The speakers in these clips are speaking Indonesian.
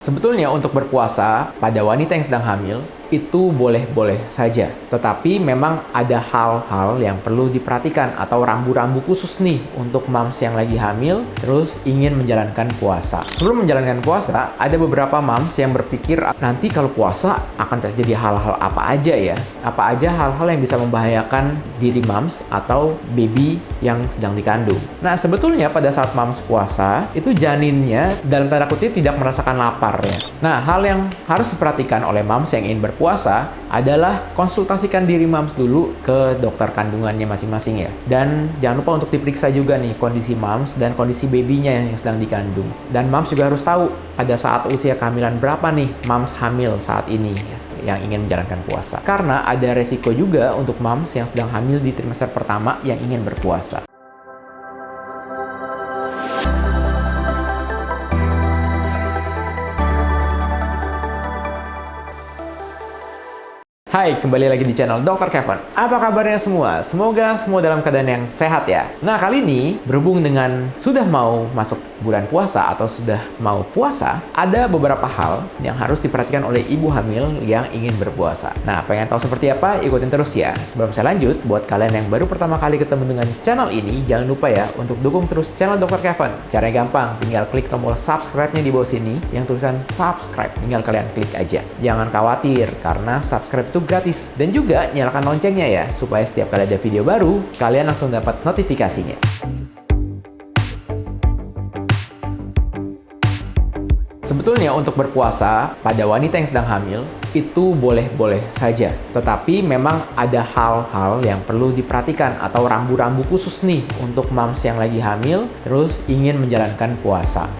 Sebetulnya untuk berpuasa pada wanita yang sedang hamil itu boleh-boleh saja. Tetapi memang ada hal-hal yang perlu diperhatikan atau rambu-rambu khusus nih untuk moms yang lagi hamil terus ingin menjalankan puasa. Sebelum menjalankan puasa, ada beberapa moms yang berpikir nanti kalau puasa akan terjadi hal-hal apa aja ya? Apa aja hal-hal yang bisa membahayakan diri moms atau baby yang sedang dikandung. Nah, sebetulnya pada saat moms puasa, itu janinnya dalam tanda kutip tidak merasakan lapar ya. Nah, hal yang harus diperhatikan oleh moms yang ingin berpuasa adalah konsultasikan diri moms dulu ke dokter kandungannya masing-masing ya. Dan jangan lupa untuk diperiksa juga nih kondisi moms dan kondisi babynya yang sedang dikandung. Dan moms juga harus tahu pada saat usia kehamilan berapa nih moms hamil saat ini ya, yang ingin menjalankan puasa. Karena ada resiko juga untuk moms yang sedang hamil di trimester pertama yang ingin berpuasa. Hai, kembali lagi di channel Dr. Kevin. Apa kabarnya semua? Semoga semua dalam keadaan yang sehat ya. Nah, kali ini berhubung dengan sudah mau masuk bulan puasa atau sudah mau puasa, ada beberapa hal yang harus diperhatikan oleh ibu hamil yang ingin berpuasa. Nah, pengen tahu seperti apa? Ikutin terus ya. Sebelum saya lanjut, buat kalian yang baru pertama kali ketemu dengan channel ini, jangan lupa ya untuk dukung terus channel Dr. Kevin. Caranya gampang, tinggal klik tombol subscribe-nya di bawah sini yang tulisan subscribe. Tinggal kalian klik aja. Jangan khawatir, karena subscribe itu gratis. Dan juga nyalakan loncengnya ya, supaya setiap kali ada video baru, kalian langsung dapat notifikasinya. Sebetulnya untuk berpuasa pada wanita yang sedang hamil itu boleh-boleh saja. Tetapi memang ada hal-hal yang perlu diperhatikan atau rambu-rambu khusus nih untuk moms yang lagi hamil terus ingin menjalankan puasa.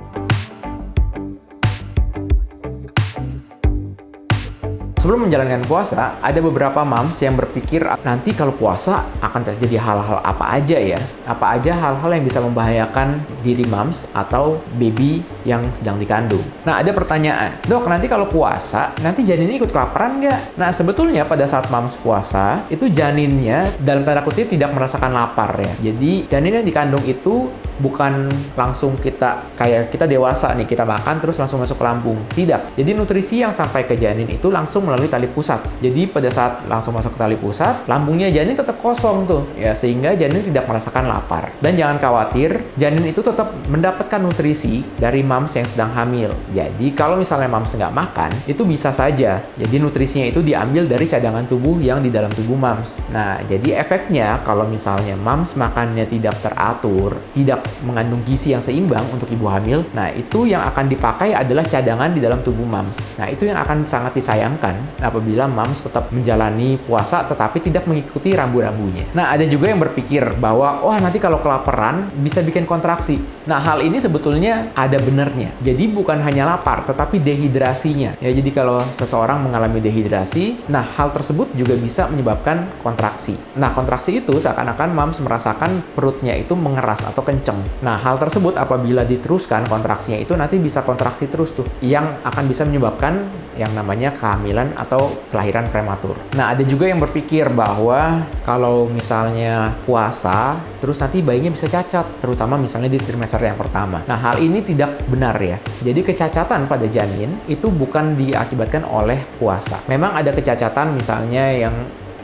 Sebelum menjalankan puasa, ada beberapa moms yang berpikir nanti kalau puasa akan terjadi hal-hal apa aja ya? Apa aja hal-hal yang bisa membahayakan diri moms atau baby yang sedang dikandung. Nah, ada pertanyaan, dok, nanti kalau puasa, nanti janinnya ikut kelaparan nggak? Nah, sebetulnya pada saat moms puasa, itu janinnya dalam tanda kutip tidak merasakan lapar ya. Jadi, janin yang dikandung itu bukan langsung kayak kita dewasa nih, kita makan terus langsung masuk ke lambung. Tidak. Jadi nutrisi yang sampai ke janin itu langsung melalui tali pusat. Jadi pada saat langsung masuk ke tali pusat, lambungnya janin tetap kosong tuh ya, sehingga janin tidak merasakan lapar. Dan jangan khawatir, janin itu tetap mendapatkan nutrisi dari moms yang sedang hamil. Jadi kalau misalnya moms nggak makan, itu bisa saja. Jadi nutrisinya itu diambil dari cadangan tubuh yang di dalam tubuh moms. Nah, jadi efeknya kalau misalnya moms makannya tidak teratur, tidak mengandung gizi yang seimbang untuk ibu hamil, nah itu yang akan dipakai adalah cadangan di dalam tubuh moms. Nah, itu yang akan sangat disayangkan apabila moms tetap menjalani puasa tetapi tidak mengikuti rambu-rambunya. Nah, ada juga yang berpikir bahwa wah, nanti kalau kelaparan bisa bikin kontraksi. Nah, hal ini sebetulnya ada benernya. Jadi bukan hanya lapar tetapi dehidrasinya. Ya, jadi kalau seseorang mengalami dehidrasi, nah hal tersebut juga bisa menyebabkan kontraksi. Nah, kontraksi itu seakan-akan moms merasakan perutnya itu mengeras atau kenceng. Nah, hal tersebut apabila diteruskan kontraksinya itu nanti bisa kontraksi terus tuh, yang akan bisa menyebabkan yang namanya kehamilan atau kelahiran prematur. Nah, ada juga yang berpikir bahwa kalau misalnya puasa, terus nanti bayinya bisa cacat, terutama misalnya di trimester yang pertama. Nah, hal ini tidak benar ya. Jadi kecacatan pada janin itu bukan diakibatkan oleh puasa. Memang ada kecacatan misalnya yang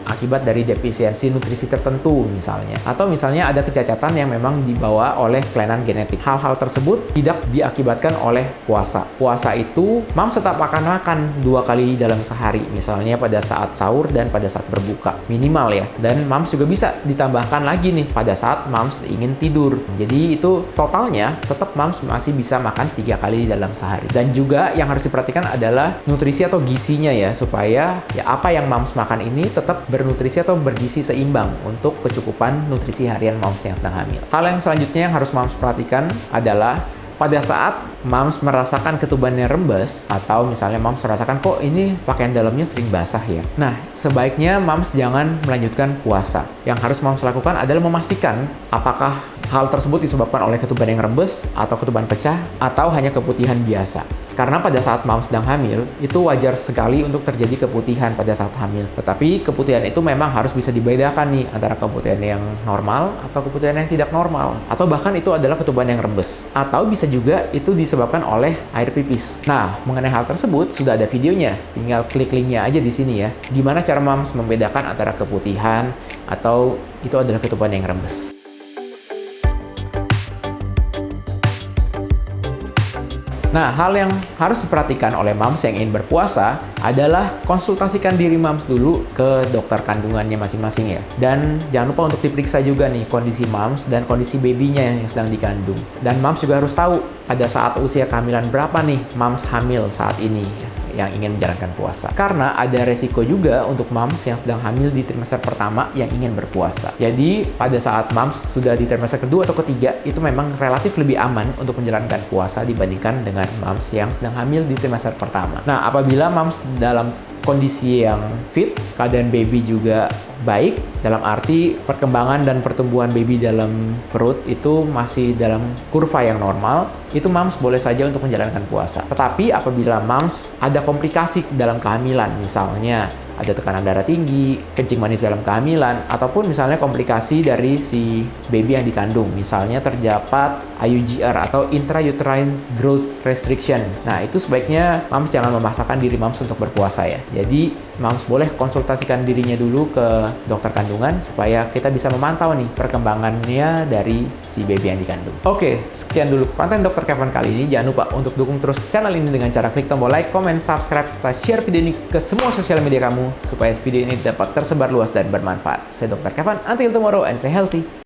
akibat dari defisiensi nutrisi tertentu misalnya. Atau misalnya ada kecacatan yang memang dibawa oleh kelainan genetik. Hal-hal tersebut tidak diakibatkan oleh puasa. Puasa itu, moms tetap akan makan 2 kali dalam sehari. Misalnya pada saat sahur dan pada saat berbuka. Minimal ya. Dan moms juga bisa ditambahkan lagi nih pada saat moms ingin tidur. Jadi itu totalnya tetap moms masih bisa makan 3 kali dalam sehari. Dan juga yang harus diperhatikan adalah nutrisi atau gizinya ya. Supaya ya apa yang moms makan ini tetap bernutrisi atau bergizi seimbang untuk kecukupan nutrisi harian moms yang sedang hamil. Hal yang selanjutnya yang harus moms perhatikan adalah pada saat moms merasakan ketubannya rembes atau misalnya moms merasakan kok ini pakaian dalamnya sering basah ya. Nah, sebaiknya moms jangan melanjutkan puasa. Yang harus moms lakukan adalah memastikan apakah hal tersebut disebabkan oleh ketuban yang rembes atau ketuban pecah atau hanya keputihan biasa. Karena pada saat mom sedang hamil, itu wajar sekali untuk terjadi keputihan pada saat hamil. Tetapi keputihan itu memang harus bisa dibedakan nih antara keputihan yang normal atau keputihan yang tidak normal. Atau bahkan itu adalah ketuban yang rembes. Atau bisa juga itu disebabkan oleh air pipis. Nah, mengenai hal tersebut sudah ada videonya. Tinggal klik linknya aja di sini ya. Gimana cara moms membedakan antara keputihan atau itu adalah ketuban yang rembes. Nah, hal yang harus diperhatikan oleh moms yang ingin berpuasa adalah konsultasikan diri moms dulu ke dokter kandungannya masing-masing ya. Dan jangan lupa untuk diperiksa juga nih kondisi moms dan kondisi babynya yang sedang dikandung. Dan moms juga harus tahu pada saat usia kehamilan berapa nih moms hamil saat ini yang ingin menjalankan puasa. Karena ada resiko juga untuk moms yang sedang hamil di trimester pertama yang ingin berpuasa. Jadi, pada saat moms sudah di trimester kedua atau ketiga, itu memang relatif lebih aman untuk menjalankan puasa dibandingkan dengan moms yang sedang hamil di trimester pertama. Nah, apabila moms dalam kondisi yang fit, keadaan baby juga baik, dalam arti perkembangan dan pertumbuhan baby dalam perut itu masih dalam kurva yang normal, itu moms boleh saja untuk menjalankan puasa. Tetapi apabila moms ada komplikasi dalam kehamilan, misalnya ada tekanan darah tinggi, kencing manis dalam kehamilan, ataupun misalnya komplikasi dari si baby yang dikandung, misalnya terdapat IUGR atau intrauterine growth restriction. Nah, itu sebaiknya moms jangan memaksakan diri moms untuk berpuasa ya. Jadi, moms boleh konsultasikan dirinya dulu ke dokter kandungan supaya kita bisa memantau nih perkembangannya dari si baby yang dikandung. Oke, sekian dulu konten Dr. Kevin kali ini. Jangan lupa untuk dukung terus channel ini dengan cara klik tombol like, comment, subscribe, serta share video ini ke semua sosial media kamu supaya video ini dapat tersebar luas dan bermanfaat. Saya Dr. Kevin, until tomorrow and stay healthy.